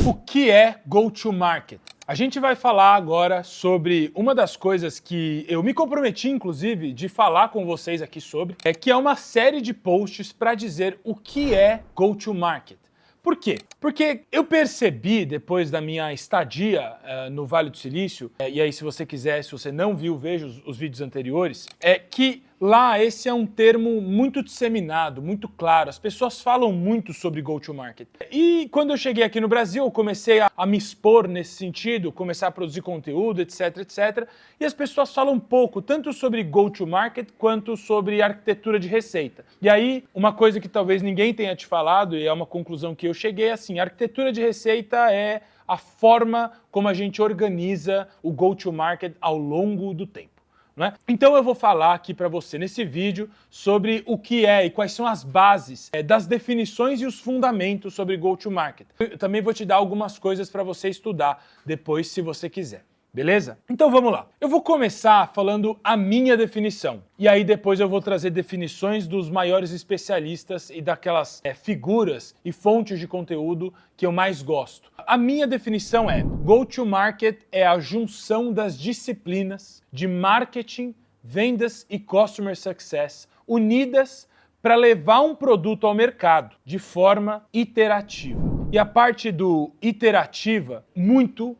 O que é go-to-market? A gente vai falar agora sobre uma das coisas que eu me comprometi, inclusive, de falar com vocês aqui sobre, que é uma série de posts para dizer o que é go-to-market. Por quê? Porque eu percebi, depois da minha estadia no Vale do Silício, e aí se você quiser, se você não viu, veja os vídeos anteriores, que lá esse é um termo muito disseminado, muito claro. As pessoas falam muito sobre go-to-market. E quando eu cheguei aqui no Brasil, eu comecei a me expor nesse sentido, começar a produzir conteúdo, etc, etc. E as pessoas falam pouco, tanto sobre go-to-market quanto sobre arquitetura de receita. E aí, uma coisa que talvez ninguém tenha te falado, e é uma conclusão que eu cheguei, é assim, a arquitetura de receita é a forma como a gente organiza o go-to-market ao longo do tempo. Então eu vou falar aqui para você nesse vídeo sobre o que é e quais são as bases das definições e os fundamentos sobre go-to-market. Eu também vou te dar algumas coisas para você estudar depois, se você quiser. Beleza? Então vamos lá. Eu vou começar falando a minha definição. E aí depois eu vou trazer definições dos maiores especialistas e daquelas figuras e fontes de conteúdo que eu mais gosto. A minha definição é: go-to-market é a junção das disciplinas de marketing, vendas e customer success unidas para levar um produto ao mercado de forma iterativa. E a parte do iterativa, muito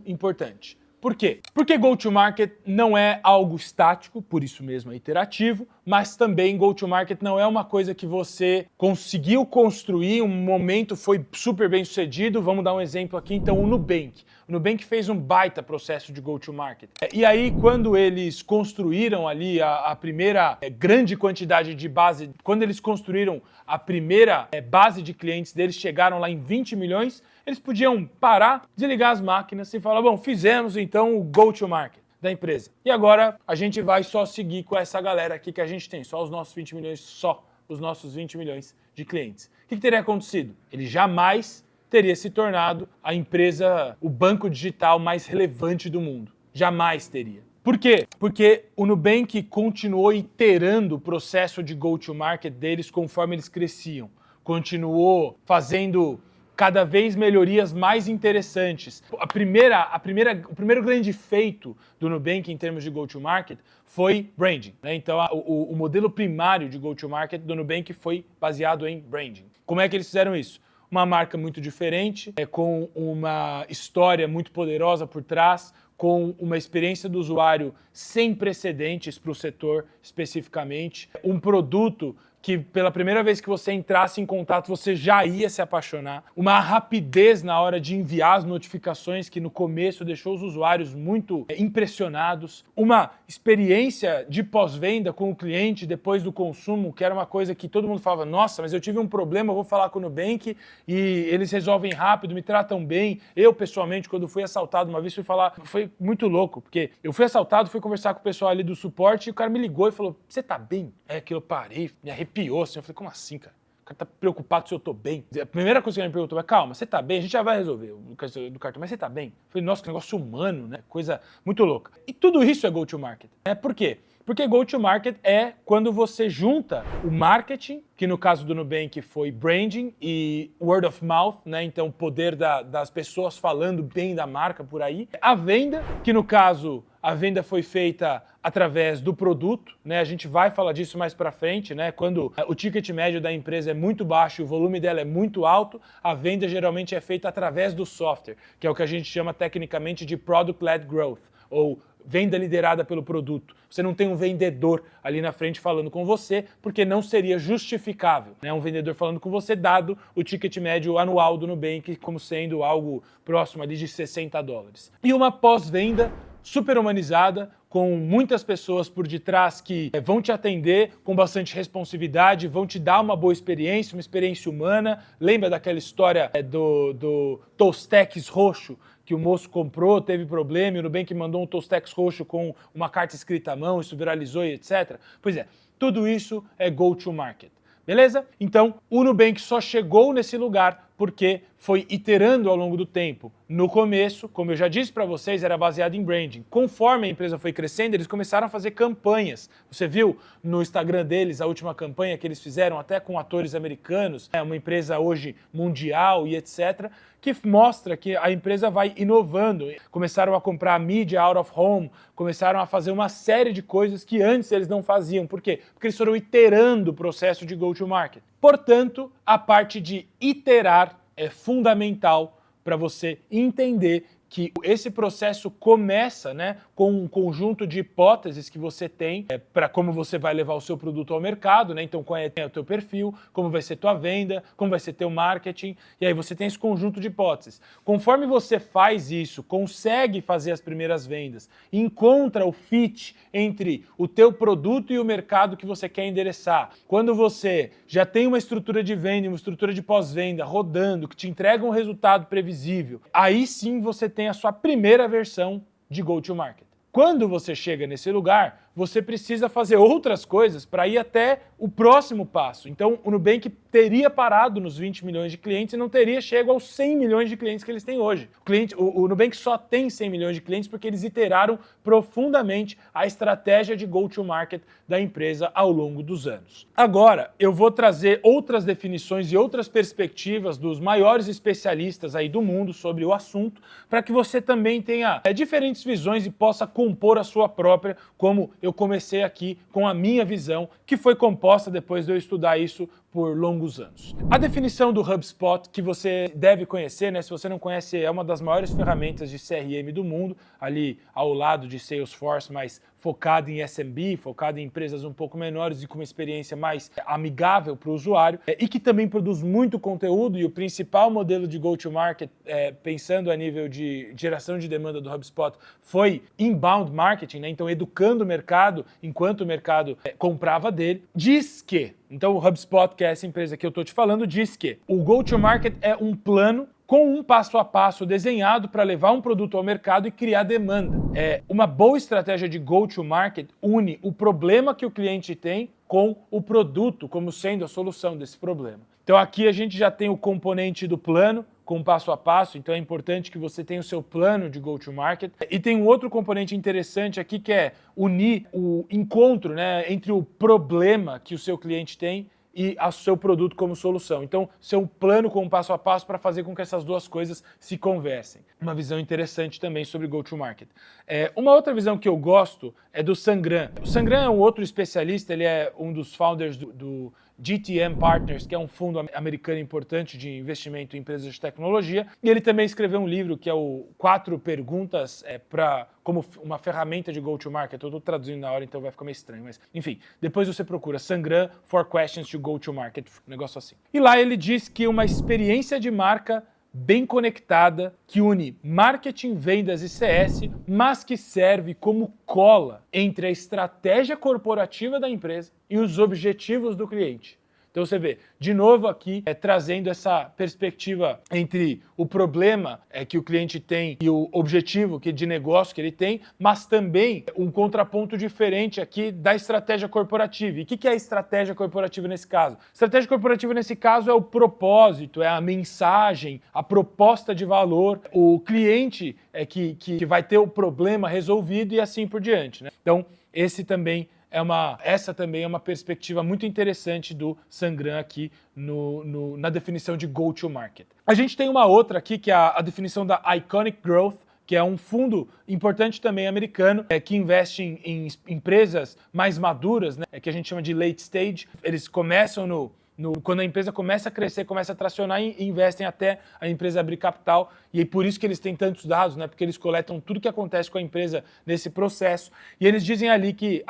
importante. Por quê? Porque go-to-market não é algo estático, por isso mesmo é iterativo, mas também go-to-market não é uma coisa que você conseguiu construir, um momento foi super bem sucedido. Vamos dar um exemplo aqui, então, o Nubank. O Nubank fez um baita processo de go-to-market. E aí, quando eles construíram ali a primeira grande quantidade de base, quando eles construíram a primeira base de clientes deles, chegaram lá em 20 milhões, eles podiam parar, desligar as máquinas e falar: bom, fizemos então o go-to-market da empresa. E agora a gente vai só seguir com essa galera aqui que a gente tem, só os nossos 20 milhões, só os nossos 20 milhões de clientes. O que teria acontecido? Ele jamais teria se tornado a empresa, o banco digital mais relevante do mundo. Jamais teria. Por quê? Porque o Nubank continuou iterando o processo de go-to-market deles conforme eles cresciam. Continuou fazendo cada vez melhorias mais interessantes. O primeiro grande feito do Nubank em termos de go-to-market foi branding, né? Então, o modelo primário de go-to-market do Nubank foi baseado em branding. Como é que eles fizeram isso? Uma marca muito diferente, com uma história muito poderosa por trás, com uma experiência do usuário sem precedentes para o setor especificamente, um produto que pela primeira vez que você entrasse em contato, você já ia se apaixonar. Uma rapidez na hora de enviar as notificações que no começo deixou os usuários muito impressionados. Uma experiência de pós-venda com o cliente depois do consumo, que era uma coisa que todo mundo falava: nossa, mas eu tive um problema, eu vou falar com o Nubank e eles resolvem rápido, me tratam bem. Eu, pessoalmente, quando fui assaltado uma vez, fui falar, foi muito louco, porque eu fui assaltado, fui conversar com o pessoal ali do suporte e o cara me ligou e falou: você tá bem? É que eu parei, me arrepiou assim. Eu falei: como assim, cara? O cara tá preocupado se eu tô bem. A primeira coisa que ele me perguntou é: calma, você tá bem? A gente já vai resolver o caso do cartão, mas você tá bem? Eu falei: nossa, que negócio humano, né? Coisa muito louca. E tudo isso é go-to-market. Por quê? Porque go-to-market é quando você junta o marketing, que no caso do Nubank foi branding e word of mouth, né? Então o poder das pessoas falando bem da marca por aí. A venda, que no caso a venda foi feita através do produto, né? A gente vai falar disso mais para frente, né? Quando o ticket médio da empresa é muito baixo e o volume dela é muito alto, a venda geralmente é feita através do software, que é o que a gente chama tecnicamente de product-led growth, ou venda liderada pelo produto. Você não tem um vendedor ali na frente falando com você, porque não seria justificável, né? Um vendedor falando com você, dado o ticket médio anual do Nubank como sendo algo próximo ali de $60. E uma pós-venda super humanizada, com muitas pessoas por detrás que vão te atender com bastante responsividade, vão te dar uma boa experiência, uma experiência humana. Lembra daquela história do Tostex roxo que o moço comprou, teve problema, e o Nubank mandou um Tostex roxo com uma carta escrita à mão, isso viralizou e etc. Pois é, tudo isso é go-to-market. Beleza? Então, o Nubank só chegou nesse lugar porque foi iterando ao longo do tempo. No começo, como eu já disse para vocês, era baseado em branding. Conforme a empresa foi crescendo, eles começaram a fazer campanhas. Você viu no Instagram deles a última campanha que eles fizeram, até com atores americanos, é uma empresa hoje mundial e etc., que mostra que a empresa vai inovando. Começaram a comprar mídia out of home, começaram a fazer uma série de coisas que antes eles não faziam. Por quê? Porque eles foram iterando o processo de go-to-market. Portanto, a parte de iterar é fundamental para você entender que esse processo começa, né, com um conjunto de hipóteses que você tem para como você vai levar o seu produto ao mercado, né? Então, qual é o teu perfil, como vai ser tua venda, como vai ser teu marketing, e aí você tem esse conjunto de hipóteses. Conforme você faz isso, consegue fazer as primeiras vendas, encontra o fit entre o teu produto e o mercado que você quer endereçar. Quando você já tem uma estrutura de venda, uma estrutura de pós-venda rodando, que te entrega um resultado previsível, aí sim você tem a sua primeira versão de go-to-market. Quando você chega nesse lugar, você precisa fazer outras coisas para ir até o próximo passo. Então, o Nubank teria parado nos 20 milhões de clientes e não teria chego aos 100 milhões de clientes que eles têm hoje. O Nubank só tem 100 milhões de clientes porque eles iteraram profundamente a estratégia de go-to-market da empresa ao longo dos anos. Agora, eu vou trazer outras definições e outras perspectivas dos maiores especialistas aí do mundo sobre o assunto, para que você também tenha diferentes visões e possa compor a sua própria, como eu comecei aqui com a minha visão, que foi composta depois de eu estudar isso por longos anos. A definição do HubSpot, que você deve conhecer, né? Se você não conhece, é uma das maiores ferramentas de CRM do mundo, ali ao lado de Salesforce, mas focado em SMB, focado em empresas um pouco menores e com uma experiência mais amigável para o usuário, e que também produz muito conteúdo, e o principal modelo de go-to-market, pensando a nível de geração de demanda do HubSpot, foi inbound marketing, né? Então educando o mercado enquanto o mercado comprava dele. Diz que, então o HubSpot, que é essa empresa que eu estou te falando, diz que o go-to-market é um plano com um passo a passo desenhado para levar um produto ao mercado e criar demanda. Uma boa estratégia de go-to-market une o problema que o cliente tem com o produto como sendo a solução desse problema. Então aqui a gente já tem o componente do plano com passo a passo, então é importante que você tenha o seu plano de go-to-market. E tem um outro componente interessante aqui que é unir o encontro, né, entre o problema que o seu cliente tem e o seu produto como solução. Então, seu plano com passo a passo para fazer com que essas duas coisas se conversem. Uma visão interessante também sobre go-to-market. Uma outra visão que eu gosto é do Sangram. O Sangram é um outro especialista, ele é um dos founders do GTM Partners, que é um fundo americano importante de investimento em empresas de tecnologia, e ele também escreveu um livro que é o 4 Perguntas como uma ferramenta de go-to-market. Eu estou traduzindo na hora, então vai ficar meio estranho, mas enfim, depois você procura Sangram 4 Questions to Go-to-Market, um negócio assim. E lá ele diz que uma experiência de marca bem conectada, que une marketing, vendas e CS, mas que serve como cola entre a estratégia corporativa da empresa e os objetivos do cliente. Então você vê, de novo aqui, trazendo essa perspectiva entre o problema que o cliente tem e o objetivo de negócio que ele tem, mas também um contraponto diferente aqui da estratégia corporativa. E o que é a estratégia corporativa nesse caso? A estratégia corporativa nesse caso é o propósito, é a mensagem, a proposta de valor, o cliente que vai ter o problema resolvido e assim por diante, né? Então, essa também é uma perspectiva muito interessante do Sangram aqui na definição de go-to-market. A gente tem uma outra aqui, que é a definição da Iconic Growth, que é um fundo importante também americano, que investe em empresas mais maduras, né, que a gente chama de late stage. Eles começam quando a empresa começa a crescer, começa a tracionar e investem até a empresa abrir capital. E é por isso que eles têm tantos dados, né? Porque eles coletam tudo que acontece com a empresa nesse processo. E eles dizem ali que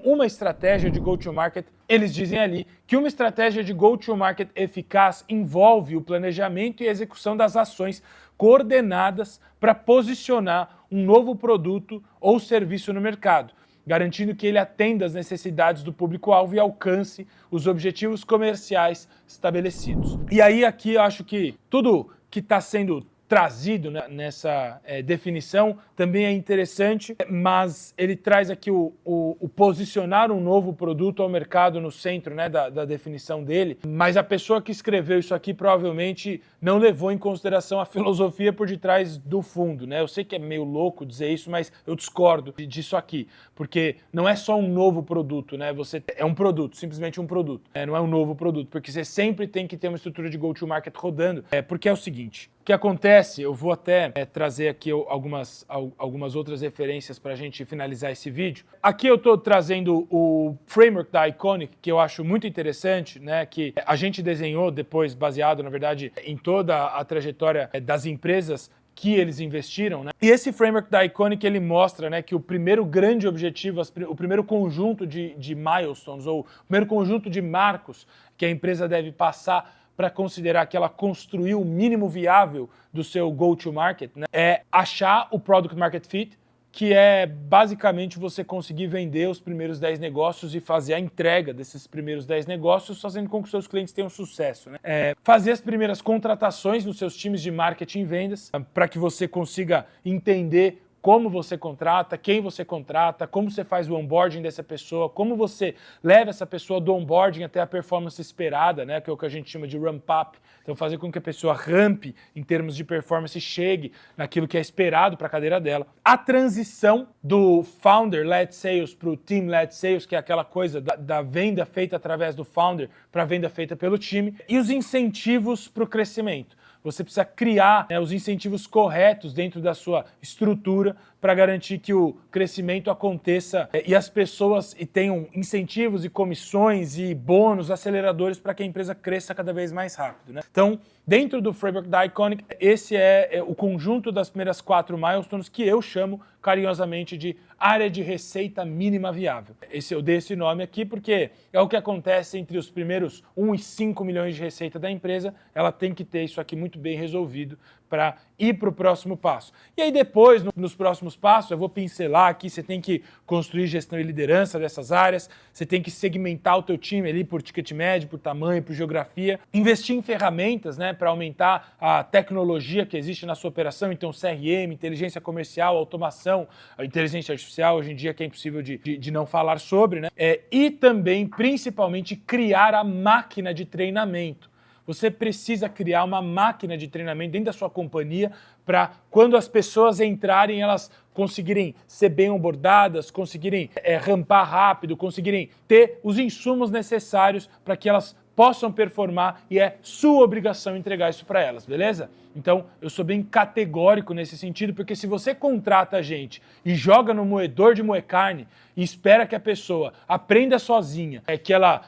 uma estratégia de go-to-market, eles dizem ali que uma estratégia de go-to-market eficaz envolve o planejamento e execução das ações coordenadas para posicionar um novo produto ou serviço no mercado, garantindo que ele atenda às necessidades do público-alvo e alcance os objetivos comerciais estabelecidos. E aí aqui eu acho que tudo que está sendo trazido, né, nessa definição também é interessante, mas ele traz aqui o posicionar um novo produto ao mercado no centro, né, da definição dele, mas a pessoa que escreveu isso aqui provavelmente não levou em consideração a filosofia por detrás do fundo, né? Eu sei que é meio louco dizer isso, mas eu discordo disso aqui, porque não é só um novo produto, né? Você é um produto, simplesmente um produto, né? Não é um novo produto, porque você sempre tem que ter uma estrutura de go-to-market rodando, porque é o seguinte, o que acontece, eu vou até trazer aqui algumas outras referências para a gente finalizar esse vídeo. Aqui eu estou trazendo o framework da Iconic, que eu acho muito interessante, né, que a gente desenhou depois, baseado, na verdade, em toda a trajetória das empresas que eles investiram, né? E esse framework da Iconic, ele mostra, né, que o primeiro grande objetivo, o primeiro conjunto de milestones, ou o primeiro conjunto de marcos que a empresa deve passar para considerar que ela construiu o mínimo viável do seu go-to-market, né, é achar o product market fit, que é basicamente você conseguir vender os primeiros 10 negócios e fazer a entrega desses primeiros 10 negócios, fazendo com que os seus clientes tenham sucesso, né? Fazer as primeiras contratações nos seus times de marketing e vendas, para que você consiga entender como você contrata, quem você contrata, como você faz o onboarding dessa pessoa, como você leva essa pessoa do onboarding até a performance esperada, né, que é o que a gente chama de ramp-up. Então, fazer com que a pessoa rampe em termos de performance e chegue naquilo que é esperado para a cadeira dela. A transição do founder-led sales para o team-led sales, que é aquela coisa da venda feita através do founder para a venda feita pelo time. E os incentivos para o crescimento. Você precisa criar, né, os incentivos corretos dentro da sua estrutura para garantir que o crescimento aconteça e as pessoas tenham incentivos e comissões e bônus, aceleradores para que a empresa cresça cada vez mais rápido, né? Então, dentro do framework da Iconic, esse é o conjunto das primeiras 4 milestones que eu chamo carinhosamente de área de receita mínima viável. Eu dei esse nome aqui porque é o que acontece entre os primeiros 1 e 5 milhões de receita da empresa. Ela tem que ter isso aqui muito bem resolvido para ir para o próximo passo. E aí depois, nos próximos passos, eu vou pincelar aqui, você tem que construir gestão e liderança dessas áreas, você tem que segmentar o teu time ali por ticket médio, por tamanho, por geografia, investir em ferramentas, né, para aumentar a tecnologia que existe na sua operação, então CRM, inteligência comercial, automação, a inteligência artificial, hoje em dia que é impossível de não falar sobre, né, e também, principalmente, criar a máquina de treinamento. Você precisa criar uma máquina de treinamento dentro da sua companhia para quando as pessoas entrarem, elas conseguirem ser bem onboardadas, conseguirem rampar rápido, conseguirem ter os insumos necessários para que elas possam performar e é sua obrigação entregar isso para elas, beleza? Então, eu sou bem categórico nesse sentido, porque se você contrata a gente e joga no moedor de moer carne e espera que a pessoa aprenda sozinha, que ela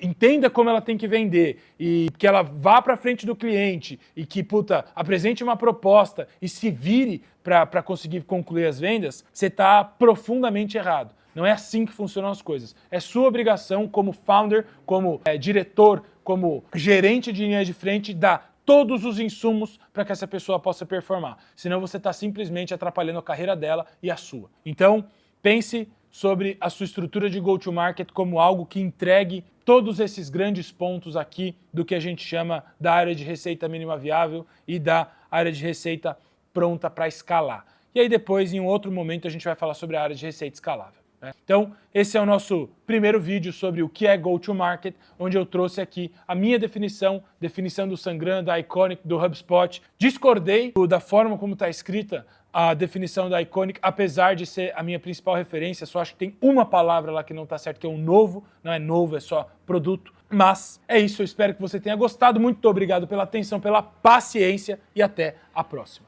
entenda como ela tem que vender e que ela vá para frente do cliente e que, apresente uma proposta e se vire para conseguir concluir as vendas, você está profundamente errado. Não é assim que funcionam as coisas. É sua obrigação como founder, como diretor, como gerente de linha de frente, dar todos os insumos para que essa pessoa possa performar. Senão você está simplesmente atrapalhando a carreira dela e a sua. Então, pense sobre a sua estrutura de go-to-market como algo que entregue todos esses grandes pontos aqui do que a gente chama da área de receita mínima viável e da área de receita pronta para escalar. E aí depois, em um outro momento, a gente vai falar sobre a área de receita escalável. Então, esse é o nosso primeiro vídeo sobre o que é go-to-market, onde eu trouxe aqui a minha definição do Sangram, da Iconic, do HubSpot. Discordei da forma como está escrita a definição da Iconic, apesar de ser a minha principal referência, só acho que tem uma palavra lá que não está certo, que é o novo, não é novo, é só produto. Mas é isso, eu espero que você tenha gostado. Muito obrigado pela atenção, pela paciência e até a próxima.